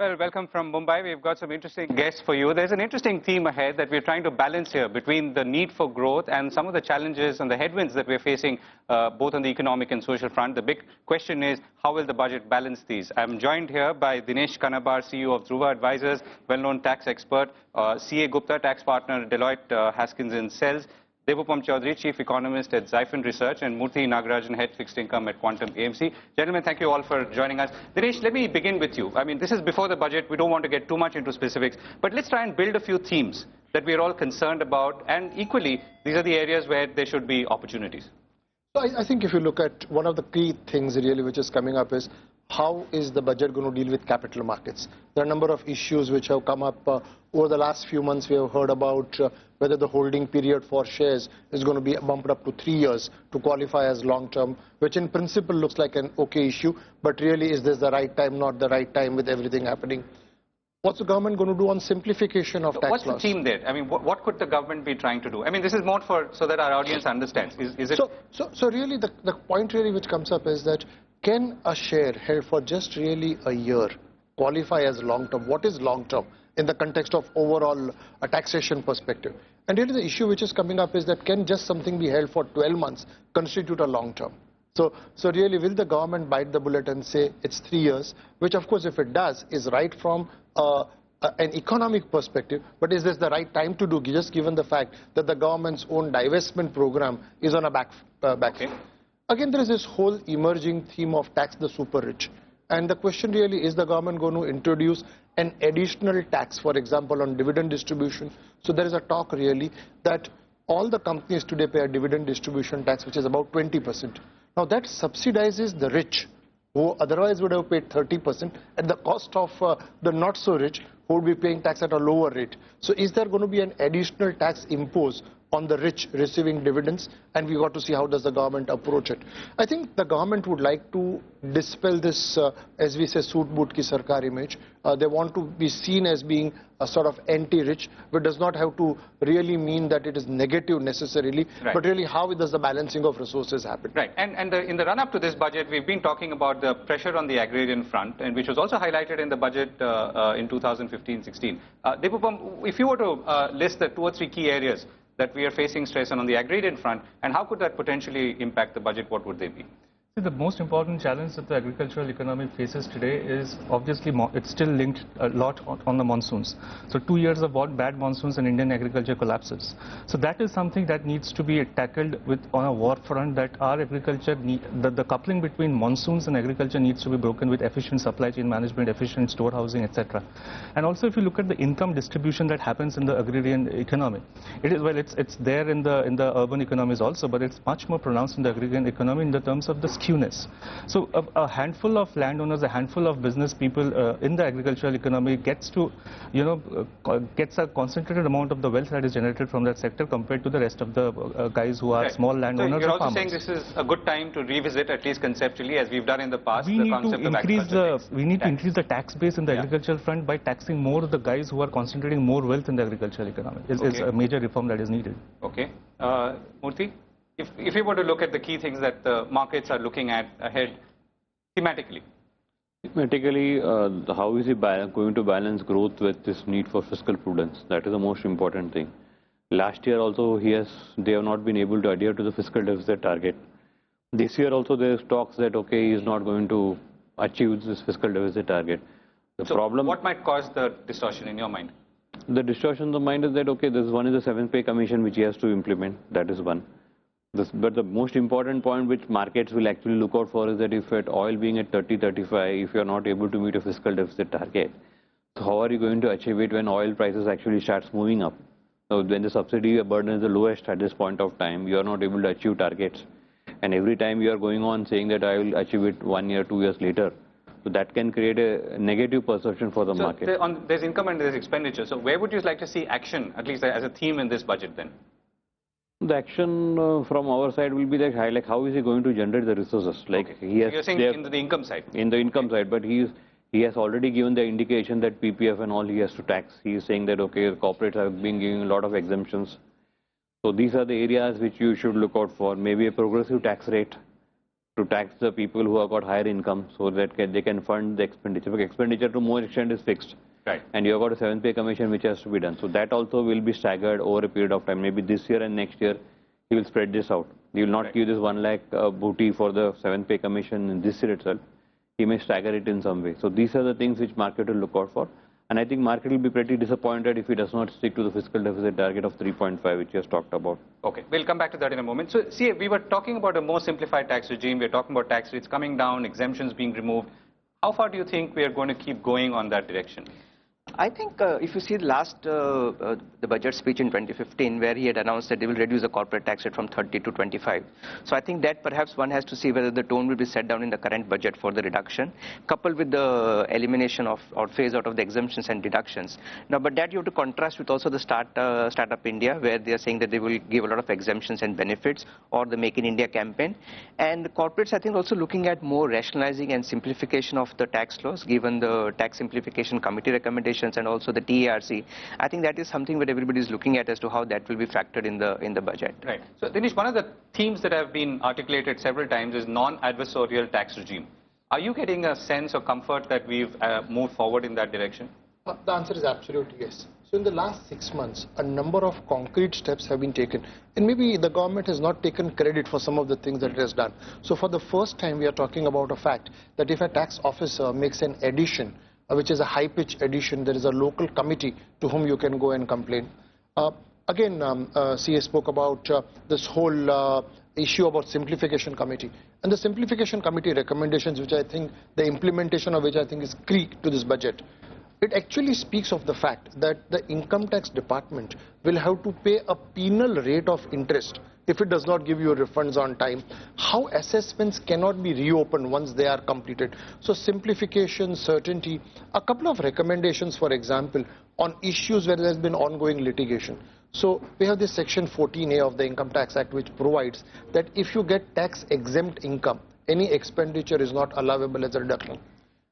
Well, welcome from Mumbai. We've got some interesting guests for you. There's an interesting theme ahead that we're trying to balance here between the need for growth and some of the challenges and the headwinds that we're facing both on the economic and social front. The big question is, how will the budget balance these? I'm joined here by Dinesh Kanabar, CEO of Dhruva Advisors, well-known tax expert, CA Gupta, tax partner, Deloitte Haskins & Sells, Devupam Chaudhary, Chief Economist at Xiphon Research, and Murthy Nagarajan, Head Fixed Income at Quantum AMC. Gentlemen, thank you all for joining us. Dinesh, let me begin with you. I mean, this is before the budget. We don't want to get too much into specifics, but let's try and build a few themes that we're all concerned about, and equally, these are the areas where there should be opportunities. I think if you look at one of the key things really which is coming up is how is the budget going to deal with capital markets. There are a number of issues which have come up over the last few months. We have heard about whether the holding period for shares is going to be bumped up to 3 years to qualify as long term, which in principle looks like an okay issue, but really is this the right time, not the right time with everything happening. What's the government going to do on simplification of tax laws? What's the theme there? I mean, what could the government be trying to do? I mean, this is more for so that our audience understands. Is it? So really the point really which comes up is that can a share held for just really a year qualify as long term? What is long term in the context of overall a taxation perspective? And really the issue which is coming up is that can just something be held for 12 months constitute a long term? So really, will the government bite the bullet and say it's 3 years, which of course if it does is right from an economic perspective, but is this the right time to do, just given the fact that the government's own divestment program is on a back foot? Again, there is this whole emerging theme of tax the super rich. And the question really is the government going to introduce an additional tax, for example, on dividend distribution? So there is a talk really that all the companies today pay a dividend distribution tax, which is about 20%. Now that subsidizes the rich, who otherwise would have paid 30% at the cost of the not so rich, who would be paying tax at a lower rate. So is there going to be an additional tax imposed on the rich receiving dividends? And we got to see how does the government approach it. I think the government would like to dispel this, as we say, suit boot ki sarkar image. They want to be seen as being a sort of anti-rich, but does not have to really mean that it is negative necessarily, but really how does the balancing of resources happen? Right, and in the run-up to this budget, we've been talking about the pressure on the agrarian front, and which was also highlighted in the budget in 2015-16. Devupam, if you were to list the 2 or 3 key areas that we are facing stress on the agrarian front, and how could that potentially impact the budget, what would they be? The most important challenge that the agricultural economy faces today is obviously it's still linked a lot on the monsoons. So 2 years of bad monsoons and Indian agriculture collapses. So that is something that needs to be tackled on a war front, that our agriculture, the coupling between monsoons and agriculture needs to be broken with efficient supply chain management, efficient storehousing, etc. And also if you look at the income distribution that happens in the agrarian economy, it's there in the urban economies also, but it's much more pronounced in the agrarian economy in the terms of the skewness. So a handful of landowners, a handful of business people in the agricultural economy gets a concentrated amount of the wealth that is generated from that sector compared to the rest of the guys who are small landowners. So you're or also farmers. saying this is a good time to revisit, at least conceptually, as we've done in the past, We the need concept to of increase the tax base in the agricultural front by taxing more of the guys who are concentrating more wealth in the agricultural economy. Is a major reform that is needed. Okay. Murthy? If you were to look at the key things that the markets are looking at ahead, thematically. Thematically, how is he going to balance growth with this need for fiscal prudence? That is the most important thing. Last year also, they have not been able to adhere to the fiscal deficit target. This year also, there is talks that, okay, he is not going to achieve this fiscal deficit target. What might cause the distortion in your mind? The distortion in the mind is that, okay, one is the 7th pay commission which he has to implement. That is one. But the most important point which markets will actually look out for is that if at oil being at 30, 35, if you are not able to meet a fiscal deficit target, so how are you going to achieve it when oil prices actually starts moving up? So when the subsidy burden is the lowest at this point of time, you are not able to achieve targets. And every time you are going on saying that I will achieve it 1 year, 2 years later, so that can create a negative perception for the market. There's income and there's expenditure. So where would you like to see action, at least as a theme in this budget then? The action from our side will be like how is he going to generate the resources? Like you're saying in the income side. In the income side, but he has already given the indication that PPF and all he has to tax. He is saying that okay, corporates have been giving a lot of exemptions. So these are the areas which you should look out for. Maybe a progressive tax rate to tax the people who have got higher income so that they can fund the expenditure. Because expenditure to more extent is fixed. Right. And you have got a 7th pay commission which has to be done. So that also will be staggered over a period of time. Maybe this year and next year he will spread this out. He will not give this 1 lakh booty for the 7th pay commission in this year itself. He may stagger it in some way. So these are the things which market will look out for. And I think market will be pretty disappointed if he does not stick to the fiscal deficit target of 3.5 which he has talked about. Okay, we'll come back to that in a moment. So see, we were talking about a more simplified tax regime. We're talking about tax rates coming down, exemptions being removed. How far do you think we are going to keep going on that direction? I think if you see the budget speech in 2015, where he had announced that they will reduce the corporate tax rate from 30 to 25. So I think that perhaps one has to see whether the tone will be set down in the current budget for the reduction, coupled with the elimination of or phase out of the exemptions and deductions. Now, but that you have to contrast with also the Startup India, where they are saying that they will give a lot of exemptions and benefits, or the Make in India campaign. And the corporates, I think, also looking at more rationalizing and simplification of the tax laws, given the Tax Simplification Committee recommendations and also the TERC. I think that is something that everybody is looking at as to how that will be factored in the budget. Right. So Dinesh, one of the themes that have been articulated several times is non-adversarial tax regime. Are you getting a sense or comfort that we've moved forward in that direction? The answer is absolutely yes. So in the last 6 months, a number of concrete steps have been taken. And maybe the government has not taken credit for some of the things that it has done. So for the first time, we are talking about a fact that if a tax officer makes an addition, which is a high-pitch addition, there is a local committee to whom you can go and complain. Again, CA spoke about this whole issue about simplification committee. And the simplification committee recommendations, which I think, the implementation of which I think is key to this budget, it actually speaks of the fact that the income tax department will have to pay a penal rate of interest if it does not give you refunds on time. How assessments cannot be reopened once they are completed. So simplification, certainty, a couple of recommendations, for example, on issues where there has been ongoing litigation. So we have this section 14A of the Income Tax Act, which provides that if you get tax exempt income, any expenditure is not allowable as a deduction.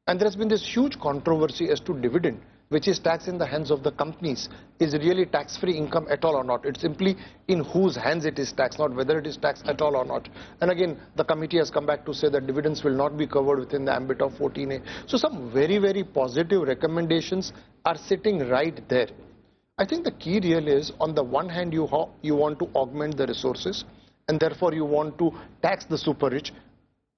And there has been this huge controversy as to dividend, which is taxed in the hands of the companies, is really tax-free income at all or not. It's simply in whose hands it is taxed, not whether it is taxed at all or not. And again, the committee has come back to say that dividends will not be covered within the ambit of 14A. So some very, very positive recommendations are sitting right there. I think the key really is, on the one hand, you want to augment the resources, and therefore you want to tax the super rich.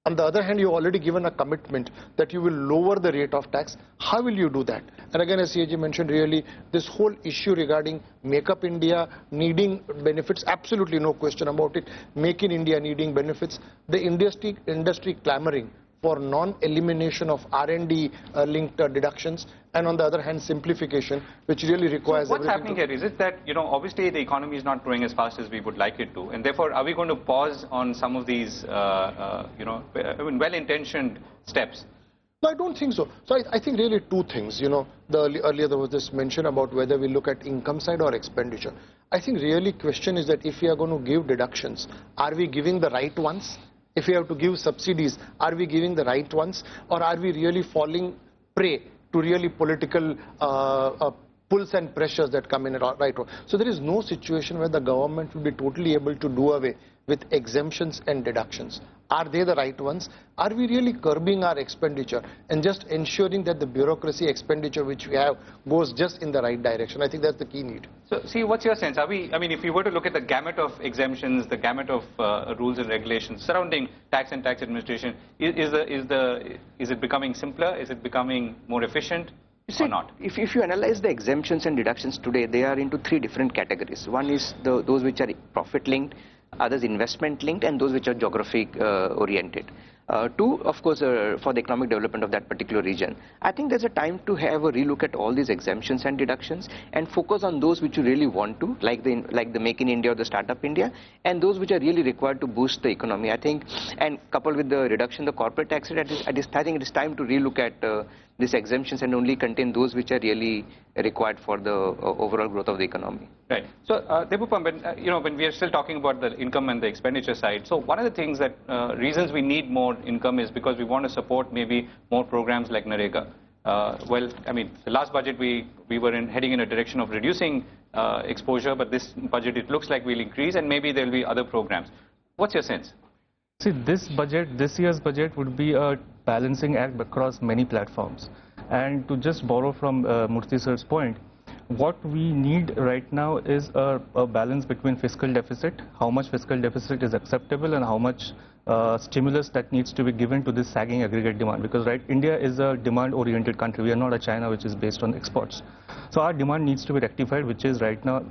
On the other hand, you've already given a commitment that you will lower the rate of tax. How will you do that? And again, as CAG mentioned, really, this whole issue regarding Make Up India needing benefits, absolutely no question about it. Make in India needing benefits. The industry clamoring for non-elimination of R&D linked deductions, and on the other hand, simplification, which really requires. So what's happening here? Is it that, obviously the economy is not growing as fast as we would like it to, and therefore are we going to pause on some of these, well-intentioned steps? No, I don't think so. So I think really two things. Earlier there was this mention about whether we look at income side or expenditure. I think really question is that if we are going to give deductions, are we giving the right ones? If we have to give subsidies, are we giving the right ones? Or are we really falling prey to really political pulls and pressures that come in right? So there is no situation where the government will be totally able to do away with exemptions and deductions. Are they the right ones? Are we really curbing our expenditure and just ensuring that the bureaucracy expenditure which we have goes just in the right direction? I think that's the key need. So, see, what's your sense? Are we, if you were to look at the gamut of exemptions, the gamut of rules and regulations surrounding tax and tax administration, is it becoming simpler? Is it becoming more efficient? Or not? If you analyze the exemptions and deductions today, they are into three different categories. One is those which are profit linked, others investment linked, and those which are geographic oriented. Two, of course, for the economic development of that particular region. I think there's a time to have a relook at all these exemptions and deductions and focus on those which you really want to, like the Make in India or the Startup India, and those which are really required to boost the economy. I think, and coupled with the reduction in the corporate tax rate, I think it is time to relook at these exemptions and only contain those which are really required for the overall growth of the economy. Right. So, Debupam, when we are still talking about the income and the expenditure side, so one of the things that reasons we need more income is because we want to support maybe more programs like NREGA. The last budget we were heading in a direction of reducing exposure, but this budget it looks like we'll increase, and maybe there will be other programs. What's your sense? See, this year's budget would be a balancing act across many platforms. And to just borrow from Murthy sir's point, what we need right now is a balance between fiscal deficit, how much fiscal deficit is acceptable and how much stimulus that needs to be given to this sagging aggregate demand. Because India is a demand-oriented country. We are not a China which is based on exports. So our demand needs to be rectified, which is right now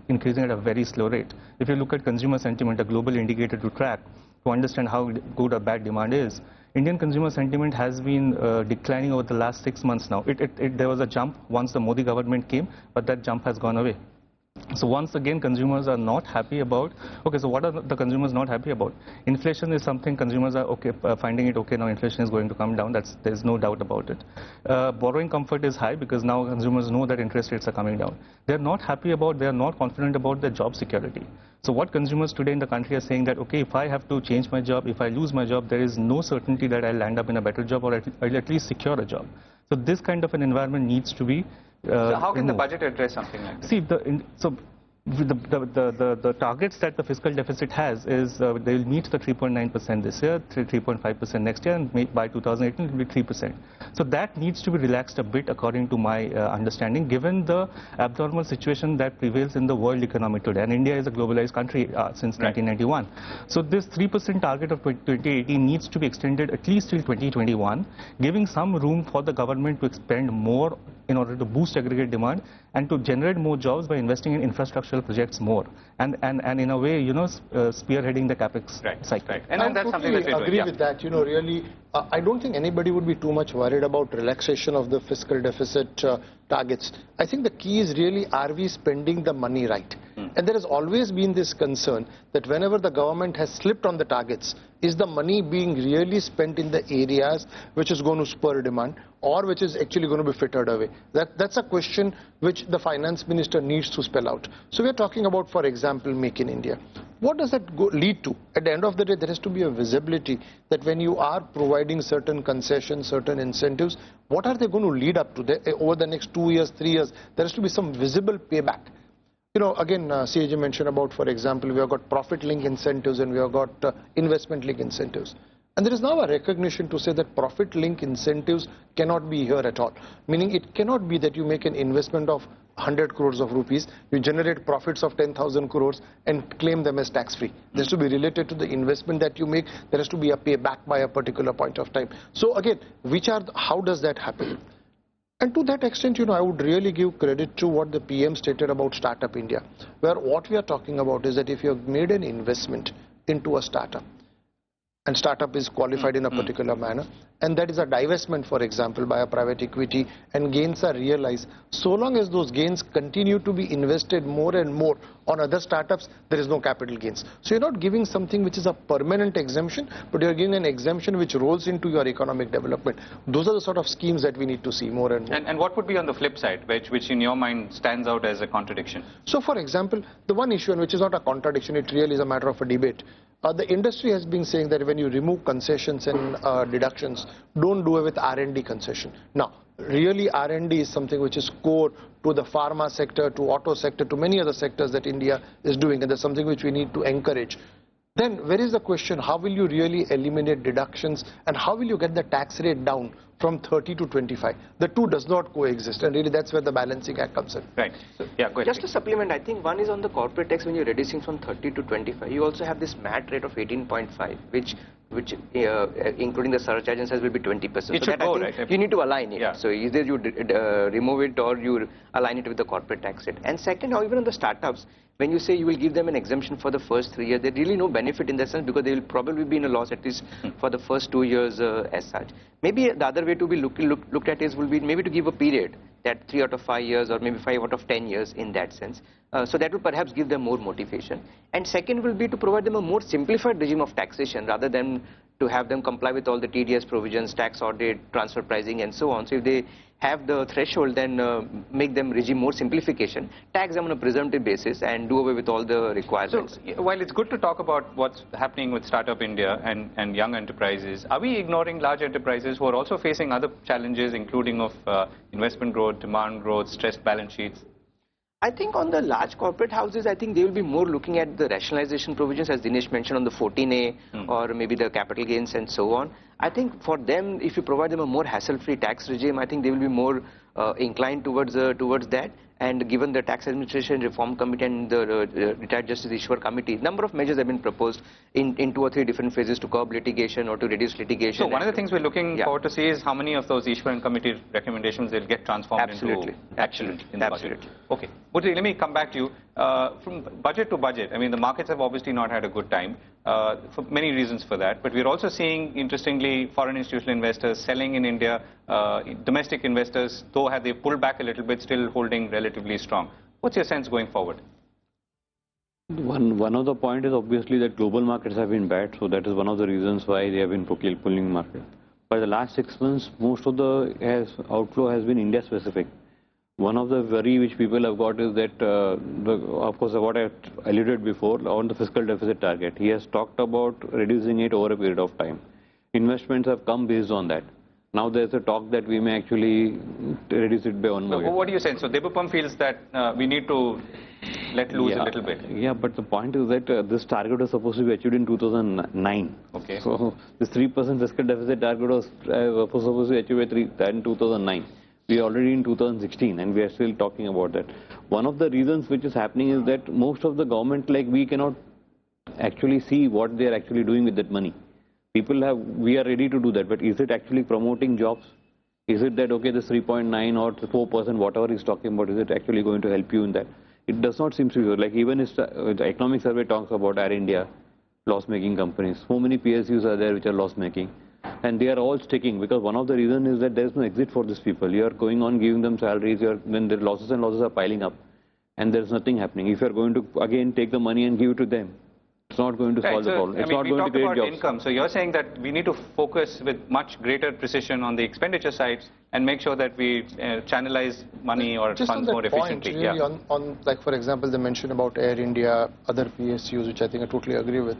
increasing at a very slow rate. If you look at consumer sentiment, a global indicator to track, to understand how good or bad demand is, Indian consumer sentiment has been declining over the last 6 months now. There was a jump once the Modi government came, but that jump has gone away. So once again, consumers are not happy about, okay, so what are the consumers not happy about? Inflation is something consumers are finding it okay, now inflation is going to come down, there's no doubt about it. Borrowing comfort is high because now consumers know that interest rates are coming down. They're not happy about, they're not confident about their job security. So what consumers today in the country are saying that, okay, if I have to change my job, if I lose my job, there is no certainty that I'll land up in a better job or I'll at least secure a job. So this kind of an environment needs to be so how can the removed. budget address something like this? See, the targets that the fiscal deficit has is they will meet the 3.9% this year, 3.5% next year, and by 2018 it will be 3%. So that needs to be relaxed a bit according to my understanding, given the abnormal situation that prevails in the world economy today. And India is a globalized country since 1991. So this 3% target of 2018 needs to be extended at least till 2021, giving some room for the government to spend more in order to boost aggregate demand and to generate more jobs by investing in infrastructural projects more and in a way, spearheading the capex cycle. Right. And that's something that we agree with that. Really, I don't think anybody would be too much worried about relaxation of the fiscal deficit targets. I think the key is really, are we spending the money right? And there has always been this concern that whenever the government has slipped on the targets, is the money being really spent in the areas which is going to spur demand or which is actually going to be frittered away? That's a question which the finance minister needs to spell out. So we're talking about, for example, Make in India. What does that lead to? At the end of the day, there has to be a visibility that when you are providing certain concessions, certain incentives, what are they going to lead up to? Over the next 2 years, 3 years, there has to be some visible payback. Again, CAG mentioned about, for example, we have got profit-linked incentives and we have got investment-linked incentives. And there is now a recognition to say that profit-linked incentives cannot be here at all. Meaning it cannot be that you make an investment of 100 crores of rupees, you generate profits of 10,000 crores and claim them as tax-free. This to be related to the investment that you make. There has to be a payback by a particular point of time. So again, how does that happen? And to that extent, I would really give credit to what the PM stated about Startup India, where what we are talking about is that if you have made an investment into a startup, and startup is qualified in a particular manner, and that is a divestment, for example, by a private equity, and gains are realized, so long as those gains continue to be invested more and more on other startups, there is no capital gains. So you're not giving something which is a permanent exemption, but you're giving an exemption which rolls into your economic development. Those are the sort of schemes that we need to see more and more. And what would be on the flip side, which in your mind stands out as a contradiction? So for example, the one issue, and which is not a contradiction, it really is a matter of a debate. The industry has been saying that when you remove concessions and deductions, don't do it with R&D concession. Now, really R&D is something which is core to the pharma sector, to auto sector, to many other sectors that India is doing, and that's something which we need to encourage. Then where is the question, how will you really eliminate deductions and how will you get the tax rate down from 30 to 25? The two does not coexist, and really that's where the balancing act comes in. Right. So, yeah, go ahead. Just to supplement, I think one is on the corporate tax. When you're reducing from 30 to 25, you also have this MAT rate of 18.5, which including the surcharge will be 20%. It should go, right? You need to align it. Yeah. So either you remove it or you align it with the corporate tax rate. And second, now even on the startups, when you say you will give them an exemption for the first 3 years, there's really no benefit in that sense because they will probably be in a loss at least for the first 2 years as such. Maybe the other way to be looked at is will be maybe to give a period, that 3 out of 5 years or maybe 5 out of 10 years in that sense. So that will perhaps give them more motivation. And second will be to provide them a more simplified regime of taxation rather than to have them comply with all the TDS provisions, tax audit, transfer pricing and so on. So if they have the threshold, then make them regime more simplification, tax them on a presumptive basis and do away with all the requirements. So while it's good to talk about what's happening with Startup India and young enterprises, are we ignoring large enterprises who are also facing other challenges, including of investment growth, demand growth, stressed balance sheets? I think on the large corporate houses, I think they will be more looking at the rationalization provisions, as Dinesh mentioned, on the 14A or maybe the capital gains and so on. I think for them, if you provide them a more hassle-free tax regime, I think they will be more inclined towards that. And given the Tax Administration Reform Committee and the Retired Justice Ishwar Committee, number of measures have been proposed in 2 or 3 different phases to curb litigation or to reduce litigation. So one of the things we're looking forward to see is how many of those Ishwaran Committee recommendations will get transformed into action in the budget. Okay. Murthy, let me come back to you. From budget to budget, I mean, the markets have obviously not had a good time for many reasons for that. But we're also seeing, interestingly, foreign institutional investors selling in India, domestic investors, though have they pulled back a little bit, still holding relatively strong. What's your sense going forward? One of the point is obviously that global markets have been bad, so that is one of the reasons why they have been pulling market. But the last 6 months, most of the outflow has been India specific. One of the worry which people have got is that, of course, what I alluded before on the fiscal deficit target. He has talked about reducing it over a period of time. Investments have come based on that. Now there's a talk that we may actually reduce it by 1 more year. What do you say? So Debupam feels that we need to let loose a little bit. Yeah, but the point is that this target was supposed to be achieved in 2009. Okay. So this 3% fiscal deficit target was supposed to be achieved in 2009. We are already in 2016 and we are still talking about that. One of the reasons which is happening is that most of the government, like, we cannot actually see what they are actually doing with that money. We are ready to do that, but is it actually promoting jobs? Is it that, okay, this 3.9 or 4%, whatever he's talking about, is it actually going to help you in that? It does not seem to be. Like, even if the economic survey talks about Air India, loss-making companies. So many PSUs are there which are loss-making. And they are all sticking, because one of the reasons is that there is no exit for these people. You are going on giving them salaries, then their losses and losses are piling up. And there is nothing happening. If you are going to, again, take the money and give it to them, it's not going to solve the problem. It's not going to create jobs. Income. So you're saying that we need to focus with much greater precision on the expenditure side and make sure that we channelize money or just funds more efficiently. Just on that point, really, on, like, for example, the mention about Air India, other PSUs, which I think I totally agree with.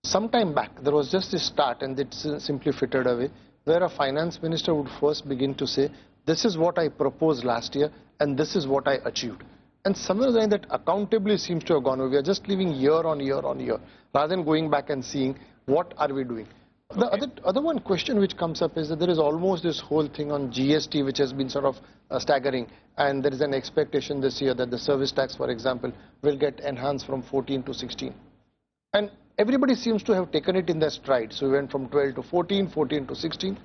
Some time back, there was just this start, and it simply fitted away, where a finance minister would first begin to say, this is what I proposed last year, and this is what I achieved. And somewhere along that accountably seems to have gone away. We are just living year on year on year, rather than going back and seeing what are we doing. The other one question which comes up is that there is almost this whole thing on GST which has been sort of staggering, and there is an expectation this year that the service tax, for example, will get enhanced from 14 to 16. And everybody seems to have taken it in their stride. So we went from 12 to 14, 14 to 16.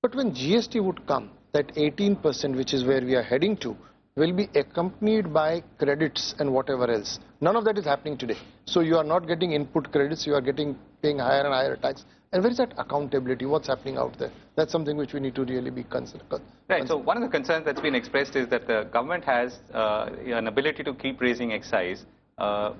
But when GST would come, that 18%, which is where we are heading to, will be accompanied by credits and whatever else. None of that is happening today. So you are not getting input credits, you are paying higher and higher tax. And where is that accountability? What's happening out there? That's something which we need to really be concerned. Right. So one of the concerns that's been expressed is that the government has an ability to keep raising excise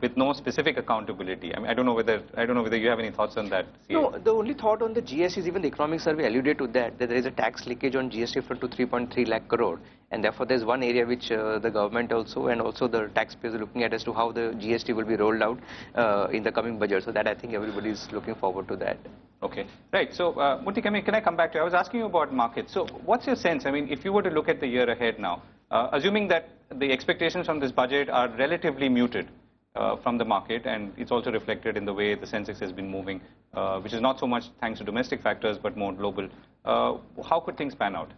with no specific accountability. I mean, I don't know whether you have any thoughts on that. No, the only thought on the GST is, even the economic survey alluded to that there is a tax leakage on GST front to 3.3 lakh crore, and therefore there's one area which the government also and also the taxpayers are looking at as to how the GST will be rolled out in the coming budget. So that, I think, everybody is looking forward to that. Okay, right. So, Murthy, can I come back to you? I was asking you about markets. So, what's your sense? I mean, if you were to look at the year ahead now, assuming that the expectations from this budget are relatively muted from the market, and it's also reflected in the way the Sensex has been moving, which is not so much thanks to domestic factors, but more global. How could things pan out?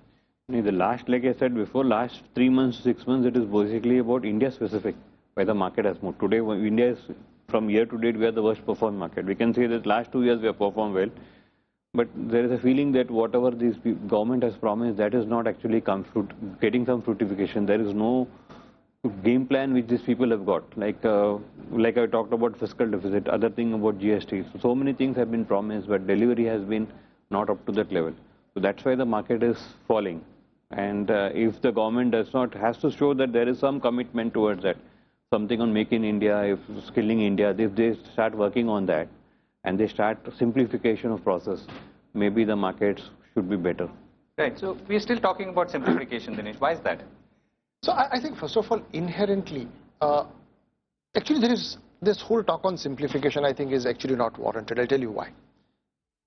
Like I said before, last 3 months, 6 months, it is basically about India specific, where the market has moved. Today, India is, from year to date, we are the worst performing market. We can say that last 2 years we have performed well, but there is a feeling that whatever this government has promised, that is not actually getting some fructification. There is no game plan which these people have got. Like I talked about fiscal deficit, other thing about GST. So many things have been promised, but delivery has been not up to that level. So that's why the market is falling. And if the government has to show that there is some commitment towards that, something on Make in India, if skilling India, if they start working on that and they start simplification of process, maybe the markets should be better. Right. So we're still talking about simplification, Dinesh. Why is that? So I think, first of all, inherently, actually there is this whole talk on simplification, I think, is actually not warranted. I'll tell you why.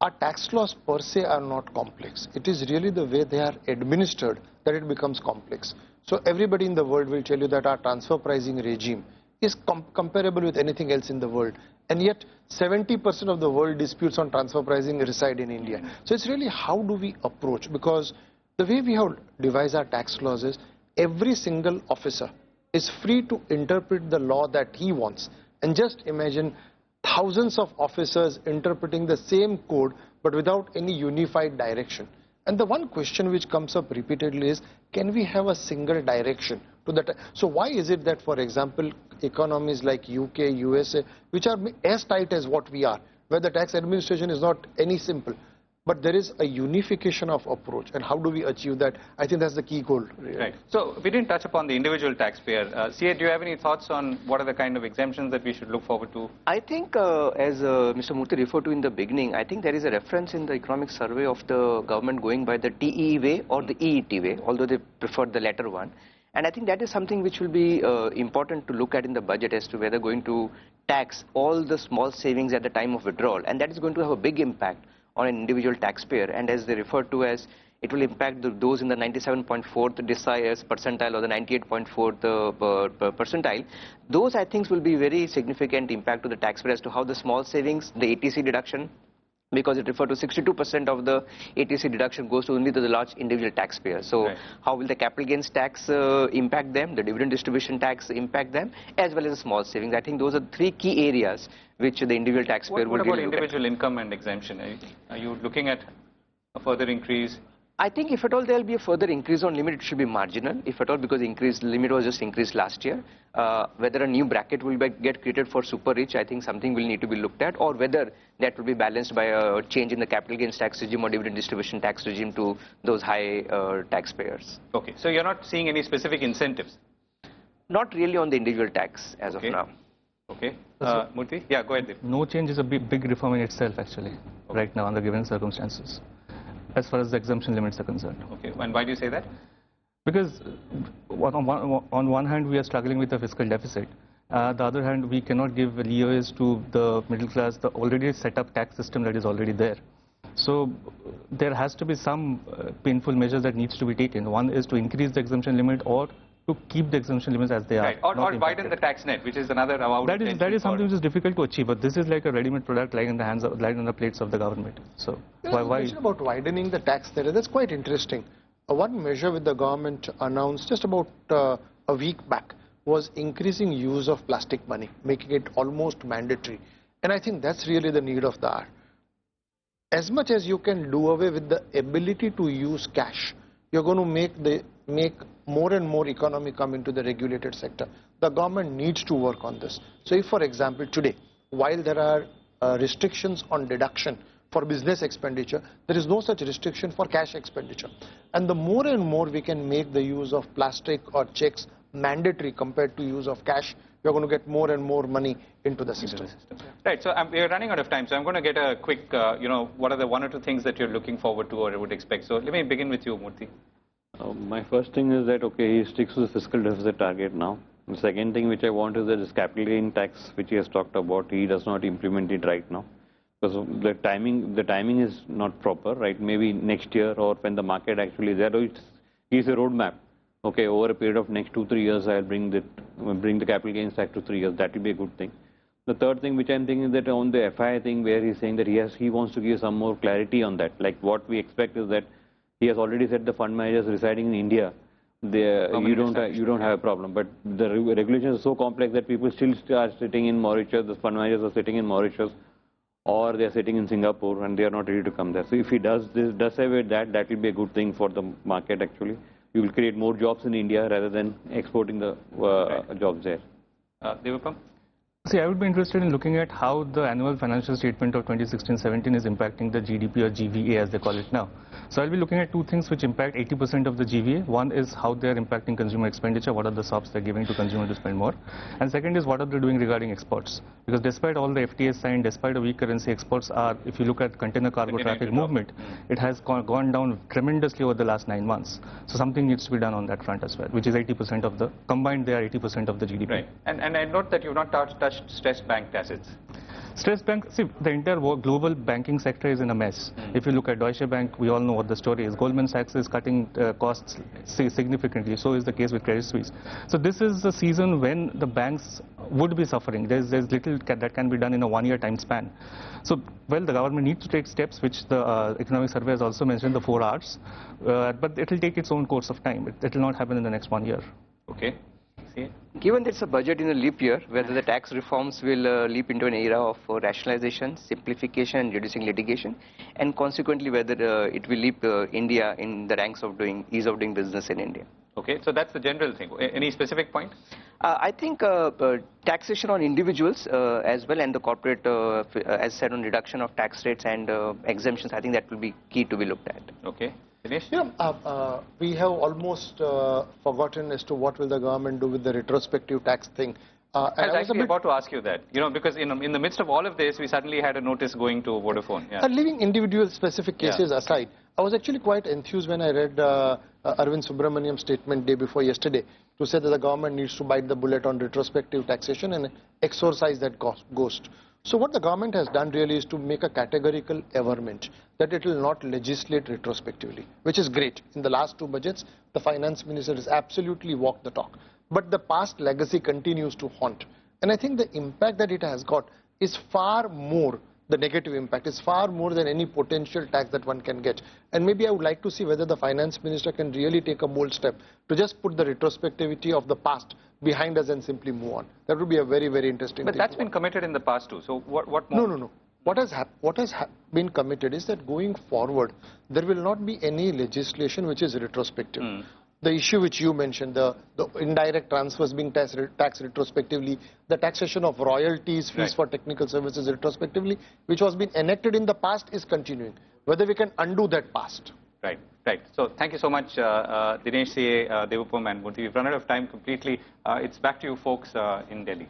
our tax laws per se are not complex. It is really the way they are administered that it becomes complex. So everybody in the world will tell you that our transfer pricing regime is comparable with anything else in the world. And yet 70% of the world disputes on transfer pricing reside in India. So it's really how do we approach, because the way we have devised our tax laws is every single officer is free to interpret the law that he wants. And just imagine thousands of officers interpreting the same code but without any unified direction. And the one question which comes up repeatedly is, can we have a single direction to that? So why is it that, for example, economies like UK, USA, which are as tight as what we are, where the tax administration is not any simple, but there is a unification of approach, and how do we achieve that? I think that's the key goal. Really. Right. So we didn't touch upon the individual taxpayer. CA, do you have any thoughts on what are the kind of exemptions that we should look forward to? I think as Mr. Murthy referred to in the beginning, I think there is a reference in the economic survey of the government going by the TEE way or the EET way, although they preferred the latter one. And I think that is something which will be important to look at in the budget as to whether going to tax all the small savings at the time of withdrawal. And that is going to have a big impact on an individual taxpayer, and as they refer to as, it will impact those in the 97.4th percentile or the 98.4th percentile. Those, I think, will be very significant impact to the taxpayer as to how the small savings, the ATC deduction, because it referred to 62% of the ATC deduction goes to only to the large individual taxpayers. So right. How will the capital gains tax impact them, the dividend distribution tax impact them, as well as the small savings? I think those are three key areas which the individual taxpayer What would about really look at. individual income and exemption? Are you looking at a further increase? I think if at all there will be a further increase on limit, it should be marginal, if at all, because limit was just increased last year. Whether a new bracket will get created for super rich, I think something will need to be looked at, or whether that will be balanced by a change in the capital gains tax regime or dividend distribution tax regime to those high taxpayers. Okay, so you're not seeing any specific incentives? Not really on the individual tax as Okay. of now. Okay. Murthy? Yeah, go ahead. Deep. No change is a big reform in itself, actually, right now under given circumstances, as far as the exemption limits are concerned. Okay, and why do you say that? Because on one hand, we are struggling with a fiscal deficit. The other hand, we cannot give leeways to the middle class, the already set up tax system that is already there. So there has to be some painful measures that needs to be taken. One is to increase the exemption limit, or to keep the exemption limits as they Right. are. Or widen the tax net, which is another avowed That is intention something for- which is difficult to achieve, but this is like a ready-made product lying in the hands of, lying on the plates of the government. So You why? mentioned about widening the tax there. That's quite interesting. One measure which the government announced just about a week back was increasing use of plastic money, making it almost mandatory. And I think that's really the need of the hour. As much as you can do away with the ability to use cash, you're going to make more and more economy come into the regulated sector. The government needs to work on this. So if, for example, today, while there are restrictions on deduction for business expenditure, there is no such restriction for cash expenditure. And the more and more we can make the use of plastic or checks mandatory compared to use of cash, you're going to get more and more money into the system. Right, so we're running out of time, so I'm going to get a quick, what are the one or two things that you're looking forward to or would expect? So let me begin with you, Murthy. My first thing is that, okay, he sticks to the fiscal deficit target now. The second thing which I want is that this capital gain tax, which he has talked about, he does not implement it right now. Because the timing is not proper, right? Maybe next year or when the market actually is there, it's a roadmap. Okay, over a period of next 2-3 years, I'll bring the capital gains tax to 3 years. That will be a good thing. The third thing which I'm thinking is that on the FII thing, where he's saying that he wants to give some more clarity on that. Like what we expect is that he has already said the fund managers residing in India, you don't have a problem. But the regulations are so complex that people still are sitting in Mauritius, the fund managers are sitting in Mauritius, or they are sitting in Singapore and they are not ready to come there. So if he does away with that, that will be a good thing for the market actually. You will create more jobs in India rather than exporting the jobs there. Devapam? See, I would be interested in looking at how the annual financial statement of 2016-17 is impacting the GDP or GVA as they call it now. So I'll be looking at two things which impact 80% of the GVA. One is how they're impacting consumer expenditure, what are the SOPs they're giving to consumer to spend more. And second is what are they doing regarding exports. Because despite all the FTAs signed, despite a weak currency, exports are, if you look at container cargo traffic movement, it has gone down tremendously over the last 9 months. So something needs to be done on that front as well, which is 80% of the, combined they are 80% of the GDP. Right. And I note that you've not touched stressed bank assets. Stress bank, see, the entire global banking sector is in a mess. If you look at Deutsche Bank, we all know what the story is. Goldman Sachs is cutting costs significantly. So is the case with Credit Suisse. So this is the season when the banks would be suffering. There's little that can be done in a one-year time span. So, well, the government needs to take steps, which the economic survey has also mentioned, the 4 Rs. But it will take its own course of time. It will not happen in the next 1 year. Okay. See? Given that it's a budget in a leap year, whether the tax reforms will leap into an era of rationalization, simplification, and reducing litigation, and consequently whether it will leap India in the ranks of ease of doing business in India. Okay, so that's the general thing. Any specific point? I think taxation on individuals as well, and the corporate, as said, on reduction of tax rates and exemptions, I think that will be key to be looked at. Okay. Dinesh? We have almost forgotten as to what will the government do with the retrospective tax thing. I was actually about to ask you that, because in the midst of all of this, we suddenly had a notice going to Vodafone. Yeah. Leaving individual specific cases aside, I was actually quite enthused when I read Arvind Subramaniam's statement day before yesterday to say that the government needs to bite the bullet on retrospective taxation and exorcise that ghost. So what the government has done really is to make a categorical averment that it will not legislate retrospectively, which is great. In the last 2 budgets, the finance minister has absolutely walked the talk. But the past legacy continues to haunt. And I think the impact that it has got is far more, the negative impact is far more than any potential tax that one can get. And maybe I would like to see whether the finance minister can really take a bold step to just put the retrospectivity of the past behind us and simply move on. That would be a very, very interesting thing. But that's been committed in the past too. So what more? No. What has been committed is that going forward, there will not be any legislation which is retrospective. The issue which you mentioned, the indirect transfers being taxed retrospectively, the taxation of royalties, fees for technical services retrospectively, which was being enacted in the past, is continuing. Whether we can undo that past. Right. So thank you so much, Dinesh CA, Devupam and Murthy. We've run out of time completely. It's back to you folks in Delhi.